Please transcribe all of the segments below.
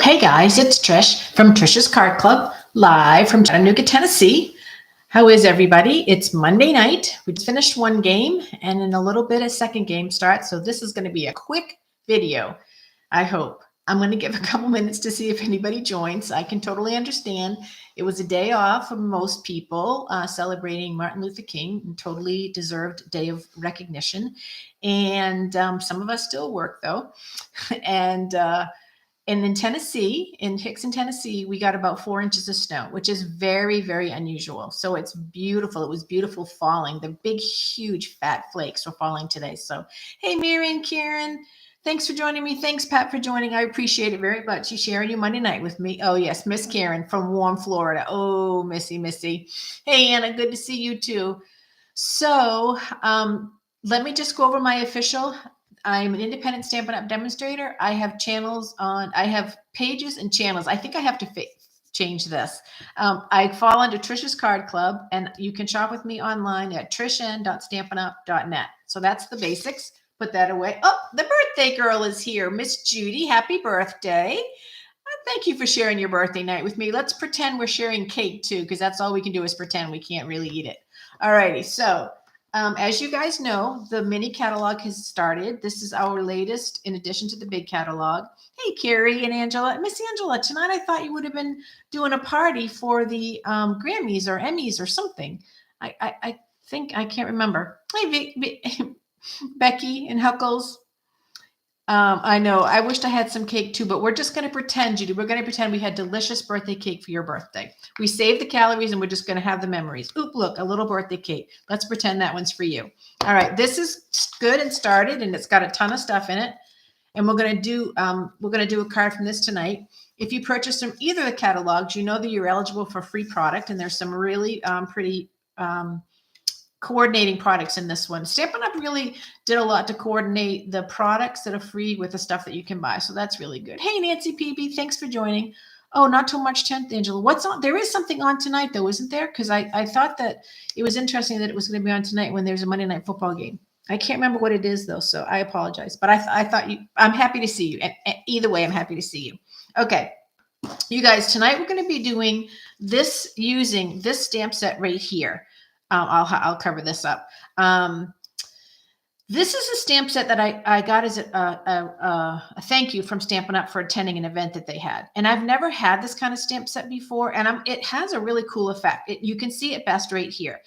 Hey guys, it's Trish from Trish's Card Club, live from Chattanooga, Tennessee. How is everybody? It's Monday night. We just finished one game, and in a little bit, a second game starts. So this is going to be a quick video, I hope. I'm going to give a couple minutes to see if anybody joins. I can totally understand. It was a day off for most people celebrating Martin Luther King, and totally deserved day of recognition. And some of us still work, though. And in Tennessee, in Hickson, Tennessee, we got about 4 inches of snow, which is very, very unusual. So it's beautiful. It was beautiful falling. The big, huge, fat flakes were falling today. So, hey, Mary and Karen, thanks for joining me. Thanks, Pat, for joining. I appreciate it very much. You sharing your Monday night with me. Oh, yes, Miss Karen from warm Florida. Oh, Missy. Hey, Anna, good to see you too. So let me just go over my official. I'm an independent Stampin' Up! Demonstrator. I have I have pages and channels. I think I have to change this. I fall under Trish's Card Club, and you can shop with me online at trishan.stampinup.net. So that's the basics. Put that away. Oh, the birthday girl is here. Miss Judy, happy birthday. Thank you for sharing your birthday night with me. Let's pretend we're sharing cake too, because that's all we can do is pretend. We can't really eat it. All righty, so as you guys know, the mini catalog has started. This is our latest in addition to the big catalog. Hey, Carrie and Angela. Miss Angela, tonight I thought you would have been doing a party for the Grammys or Emmys or something. I think, I can't remember. Hey, Becky and Huckles. I know. I wished I had some cake too, but we're just going to pretend, Judy. We're going to pretend we had delicious birthday cake for your birthday. We saved the calories and we're just going to have the memories. Oop, look, a little birthday cake. Let's pretend that one's for you. All right, this is good and started, and it's got a ton of stuff in it. And we're going to do a card from this tonight. If you purchase from either of the catalogs, you know that you're eligible for free product, and there's some really pretty coordinating products in this one. Stampin' Up! Really did a lot to coordinate the products that are free with the stuff that you can buy. So that's really good. Hey, Nancy PB, thanks for joining. Oh, not too much 10th, Angela. What's on? There is something on tonight, though, isn't there? Because I thought that it was interesting that it was going to be on tonight when there's a Monday Night Football game. I can't remember what it is, though, so I apologize. But I thought I'm happy to see you. And either way, I'm happy to see you. Okay. You guys, tonight we're going to be doing this using this stamp set right here. I'll cover this up. This is a stamp set that I got as a thank you from Stampin' Up! For attending an event that they had. And I've never had this kind of stamp set before, and it has a really cool effect. You can see it best right here.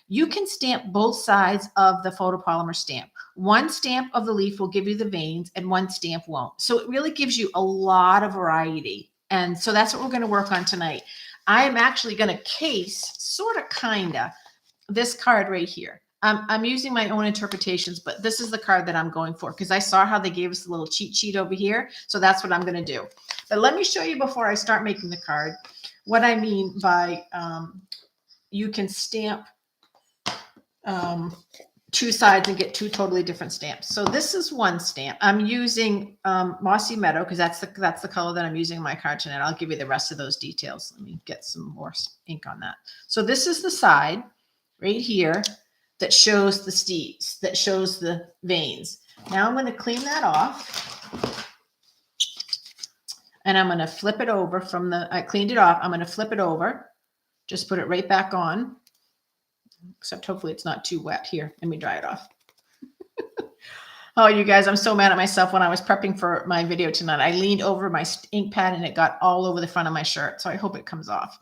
You can stamp both sides of the photopolymer stamp. One stamp of the leaf will give you the veins, and one stamp won't. So it really gives you a lot of variety. And so that's what we're going to work on tonight. I am actually going to case, sort of, kind of, this card right here. I'm using my own interpretations, but this is the card that I'm going for because I saw how they gave us a little cheat sheet over here. So that's what I'm going to do. But let me show you before I start making the card what I mean by you can stamp two sides and get two totally different stamps. So this is one stamp. I'm using Mossy Meadow because that's the color that I'm using in my card tonight. I'll give you the rest of those details. Let me get some more ink on that. So this is the side right here that shows the steeds, that shows the veins. Now I'm going to clean that off. And I'm going to flip it over from I cleaned it off. I'm going to flip it over. Just put it right back on. Except hopefully it's not too wet. Here, let me dry it off. Oh, you guys, I'm so mad at myself when I was prepping for my video tonight. I leaned over my ink pad and it got all over the front of my shirt. So I hope it comes off.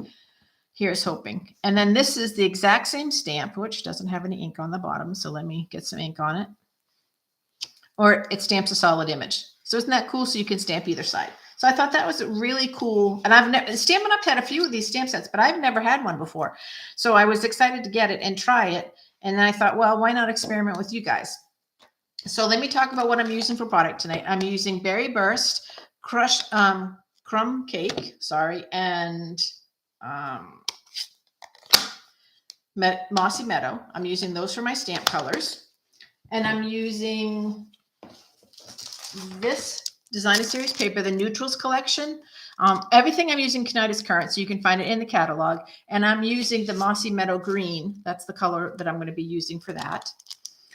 Here's hoping. And then this is the exact same stamp, which doesn't have any ink on the bottom. So let me get some ink on it. Or it stamps a solid image. So isn't that cool? So you can stamp either side. So I thought that was really cool. And Stampin' Up! Had a few of these stamp sets, but I've never had one before. So I was excited to get it and try it. And then I thought, well, why not experiment with you guys? So let me talk about what I'm using for product tonight. I'm using Berry Burst, crushed crumb cake, and Mossy Meadow. I'm using those for my stamp colors. And I'm using this Designer Series paper, the Neutrals collection. Everything I'm using tonight is current, so you can find it in the catalog. And I'm using the Mossy Meadow Green. That's the color that I'm going to be using for that.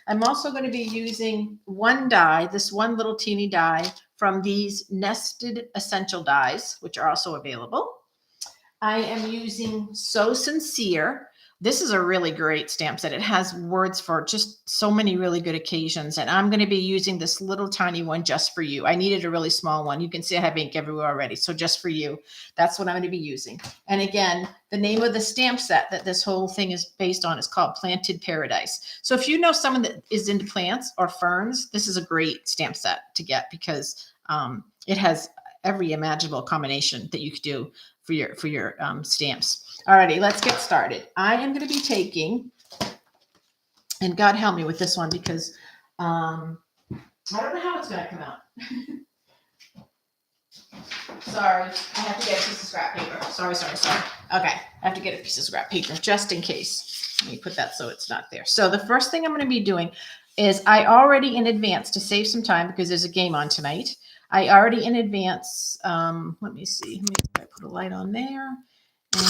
I'm also going to be using one die, this one little teeny die from these nested essential dies, which are also available. I am using So Sincere. This is a really great stamp set. It has words for just so many really good occasions. And I'm going to be using this little tiny one just for you. I needed a really small one. You can see I have ink everywhere already. So just for you, that's what I'm going to be using. And again, the name of the stamp set that this whole thing is based on is called Planted Paradise. So if you know someone that is into plants or ferns, this is a great stamp set to get because it has every imaginable combination that you could do for your stamps. Alrighty, let's get started. I am going to be taking, and God help me with this one because I don't know how it's going to come out. Sorry, I have to get a piece of scrap paper. Sorry. Okay, I have to get a piece of scrap paper just in case. Let me put that so it's not there. So the first thing I'm going to be doing is I already in advance, to save some time because there's a game on tonight, I already in advance, let me see, maybe I put a light on there.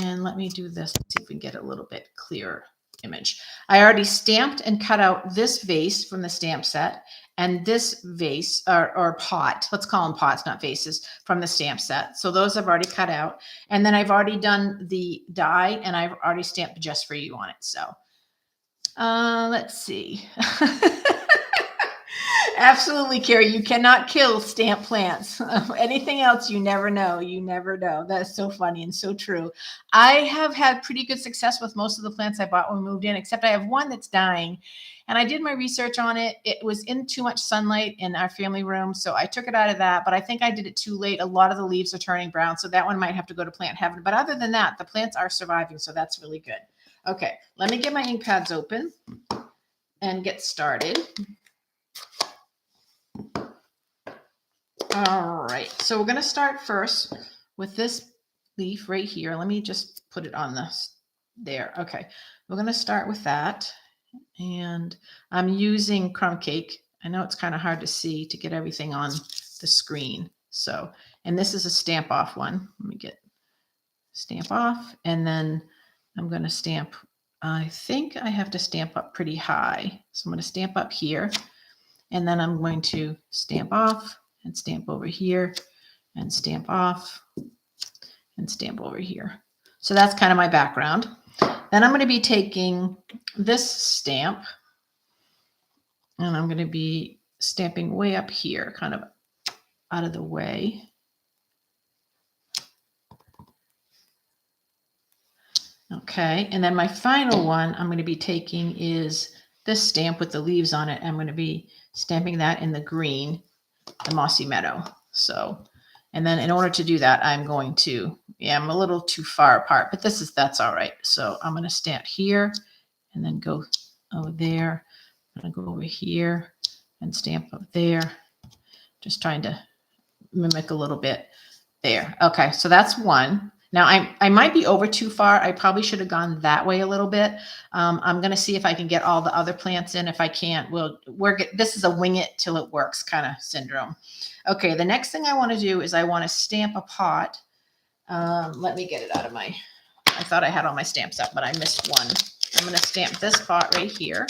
And let me do this, see if we can get a little bit clearer image. I already stamped and cut out this vase from the stamp set and this vase or pot, let's call them pots, not vases, from the stamp set. So those I've already cut out. And then I've already done the die and I've already stamped Just For You on it. So let's see. Absolutely, Carrie. You cannot kill stamp plants. Anything else, you never know. You never know. That's so funny and so true. I have had pretty good success with most of the plants I bought when we moved in, except I have one that's dying. And I did my research on it. It was in too much sunlight in our family room, so I took it out of that. But I think I did it too late. A lot of the leaves are turning brown, so that one might have to go to plant heaven. But other than that, the plants are surviving, so that's really good. Okay, let me get my ink pads open and get started. All right, so we're going to start first with this leaf right here. Let me just put it on this there. Okay, we're going to start with that. And I'm using crumb cake. I know it's kind of hard to see to get everything on the screen. So, and this is a stamp off one. Let me get stamp off. And then I'm going to stamp, I think I have to stamp up pretty high. So I'm going to stamp up here. And then I'm going to stamp off and stamp over here and stamp off and stamp over here. So that's kind of my background. Then I'm going to be taking this stamp and I'm going to be stamping way up here, kind of out of the way. Okay, and then my final one I'm going to be taking is this stamp with the leaves on it. I'm going to be stamping that in the green, the mossy meadow. So, and then in order to do that, I'm going to, I'm a little too far apart, but that's all right. So I'm going to stamp here and then go over there. I'm going to go over here and stamp up there. Just trying to mimic a little bit there. Okay, so that's one. Now I might be over too far. I probably should have gone that way a little bit. I'm going to see if I can get all the other plants in. If I can't, this is a wing it till it works kind of syndrome. Okay, the next thing I want to do is I want to stamp a pot. Let me get it out of I thought I had all my stamps up, but I missed one. I'm going to stamp this pot right here.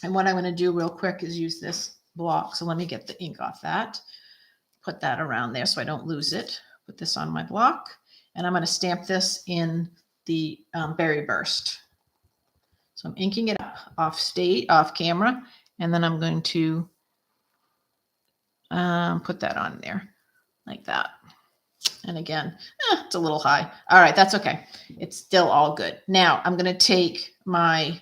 And what I'm going to do real quick is use this block. So let me get the ink off that. Put that around there so I don't lose it. Put this on my block, and I'm going to stamp this in the Berry Burst. So I'm inking it up off camera, and then I'm going to put that on there like that. And again, it's a little high. All right, that's okay. It's still all good. Now I'm going to take my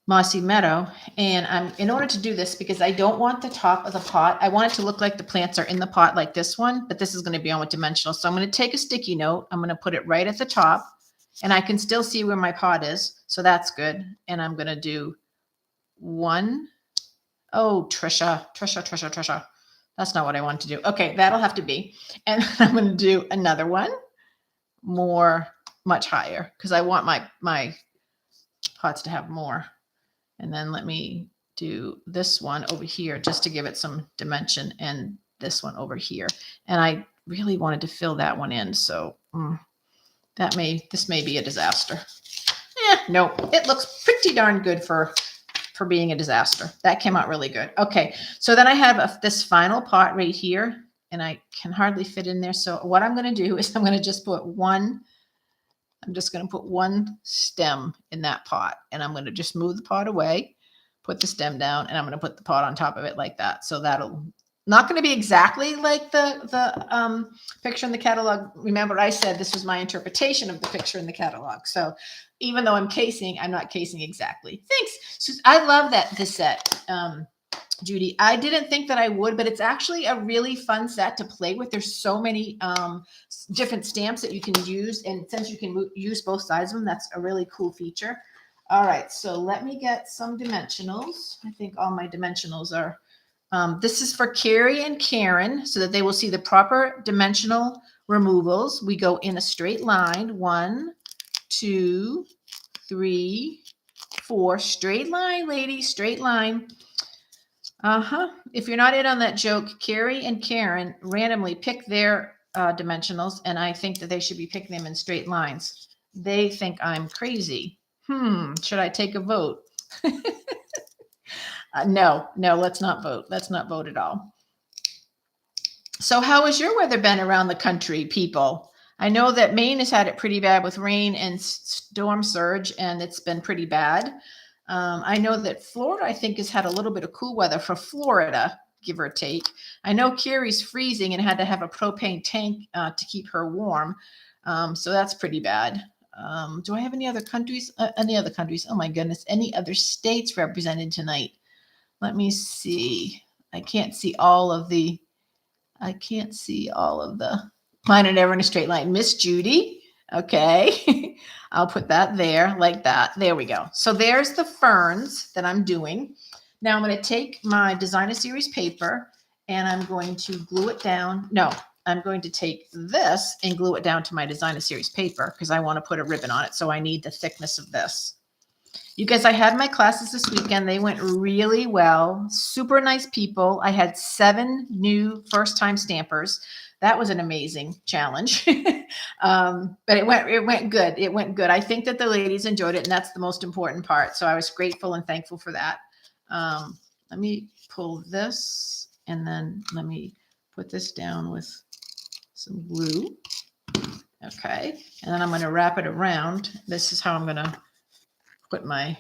mossy meadow, and in order to do this, because I don't want the top of the pot, I want it to look like the plants are in the pot like this one, but this is going to be on with dimensional. So I'm going to take a sticky note. I'm going to put it right at the top, and I can still see where my pot is. So that's good. And I'm going to do one. Oh, Trisha. That's not what I want to do. Okay, that'll have to be. And I'm going to do another one much higher, because I want my pots to have more. And then let me do this one over here just to give it some dimension, and this one over here. And I really wanted to fill that one in. So this may be a disaster. No, it looks pretty darn good for for being a disaster. That came out really good. Okay, so then I have this final pot right here, and I can hardly fit in there. So what I'm going to do is I'm going to just put one stem in that pot, and I'm going to just move the pot away, put the stem down, and I'm going to put the pot on top of it like that. So that'll not going to be exactly like the picture in the catalog. Remember, I said this was my interpretation of the picture in the catalog. So even though I'm not casing exactly. Thanks. So I love this set, Judy. I didn't think that I would, but it's actually a really fun set to play with. There's so many different stamps that you can use. And since you can use both sides of them, that's a really cool feature. All right, so let me get some dimensionals. I think all my dimensionals are, this is for Carrie and Karen so that they will see the proper dimensional removals. We go in a straight line, 1, 2, 3, 4, straight line, ladies, straight line. If you're not in on that joke, Carrie and Karen randomly pick their dimensionals, and I think that they should be picking them in straight lines. They think I'm crazy. Should I take a vote? No, let's not vote. Let's not vote at all. So how has your weather been around the country, people? I know that Maine has had it pretty bad with rain and storm surge, and it's been pretty bad. I know that Florida, I think, has had a little bit of cool weather for Florida, give or take. I know Carrie's freezing and had to have a propane tank to keep her warm. So that's pretty bad. Do I have any other countries? Oh my goodness. Any other states represented tonight? Let me see. I can't see all of the, mine are never in a straight line. Miss Judy. Okay. I'll put that there like that. There we go. So there's the ferns that I'm doing. Now I'm going to take my Designer Series paper and I'm going to glue it down. No, I'm going to take this and glue it down to my Designer Series paper because I want to put a ribbon on it. So I need the thickness of this. You guys, I had my classes this weekend. They went really well. Super nice people. I had 7 new first-time stampers. That was an amazing challenge. But it went good. It went good. I think that the ladies enjoyed it, and that's the most important part. So I was grateful and thankful for that. Let me pull this, and then let me put this down with some glue. Okay. And then I'm going to wrap it around. This is how I'm going to put my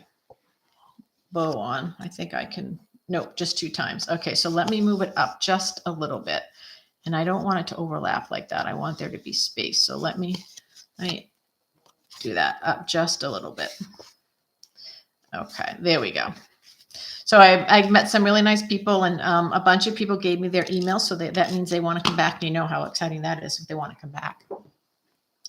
bow on. I think I can, nope, just 2 times. Okay, so let me move it up just a little bit. And I don't want it to overlap like that. I want there to be space. So let me do that up just a little bit. Okay, there we go. So I met some really nice people, and a bunch of people gave me their email. So that means they want to come back. And you know how exciting that is if they want to come back.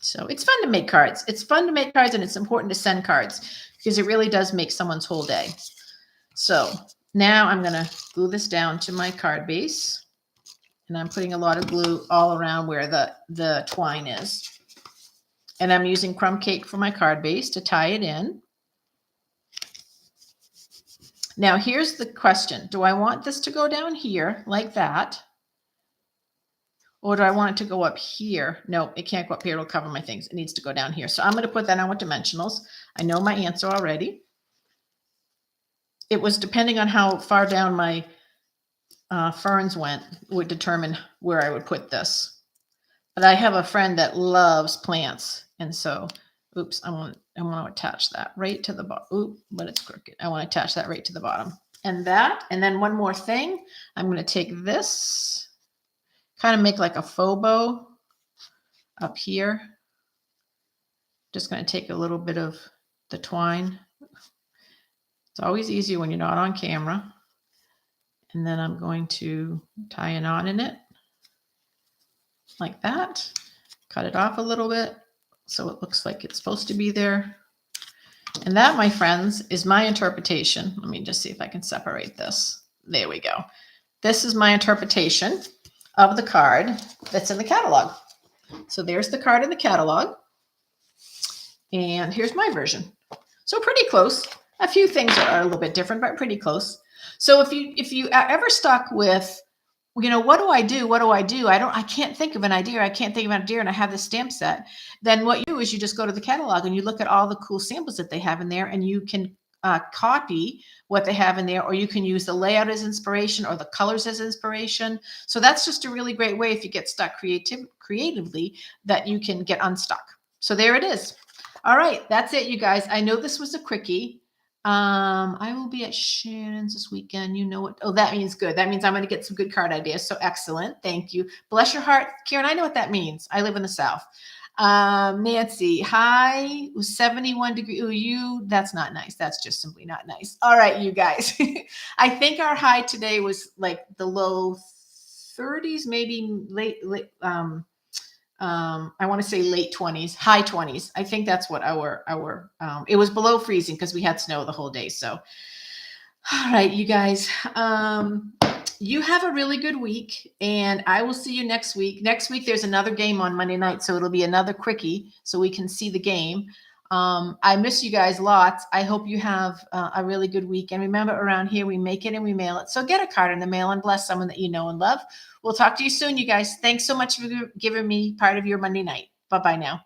So it's fun to make cards. It's fun to make cards, and it's important to send cards because it really does make someone's whole day. So now I'm going to glue this down to my card base, and I'm putting a lot of glue all around where the twine is. And I'm using crumb cake for my card base to tie it in. Now here's the question. Do I want this to go down here like that? Or do I want it to go up here? No, it can't go up here. It'll cover my things. It needs to go down here. So I'm going to put that on with dimensionals. I know my answer already. It was depending on how far down my ferns went would determine where I would put this. But I have a friend that loves plants. And so, oops, I want to attach that right to the bottom. Oop, but it's crooked. I want to attach that right to the bottom. And then one more thing. I'm going to take this, kind of make like a faux bow up here. Just going to take a little bit of the twine. It's always easier when you're not on camera. And then I'm going to tie a knot in it like that. Cut it off a little bit so it looks like it's supposed to be there. And that, my friends, is my interpretation. Let me just see if I can separate this. There we go. This is my interpretation of the card that's in the catalog. So there's the card in the catalog. And here's my version. So pretty close. A few things are a little bit different, but pretty close. So if you ever stuck with, you know, what do I do? What do I do? I can't think of an idea. I can't think of an idea, and I have this stamp set. Then what you do is you just go to the catalog and you look at all the cool samples that they have in there, and you can copy what they have in there, or you can use the layout as inspiration or the colors as inspiration. So that's just a really great way if you get stuck creatively that you can get unstuck. So there it is. All right, that's it, you guys. I know this was a quickie. I will be at Shannon's this weekend. You know what? Oh, that means good. That means I'm going to get some good card ideas. So excellent. Thank you. Bless your heart, Karen. I know what that means. I live in the South. Nancy, high 71 degree. Ooh, that's not nice. That's just simply not nice. All right, you guys. I think our high today was like the low 30s, maybe I want to say late 20s, high 20s. I think that's what it was below freezing because we had snow the whole day. So, all right, you guys, you have a really good week, and I will see you next week. Next week, there's another game on Monday night, so it'll be another quickie so we can see the game. I miss you guys lots. I hope you have a really good week. And remember, around here, we make it and we mail it. So get a card in the mail and bless someone that you know and love. We'll talk to you soon, you guys. Thanks so much for giving me part of your Monday night. Bye-bye now.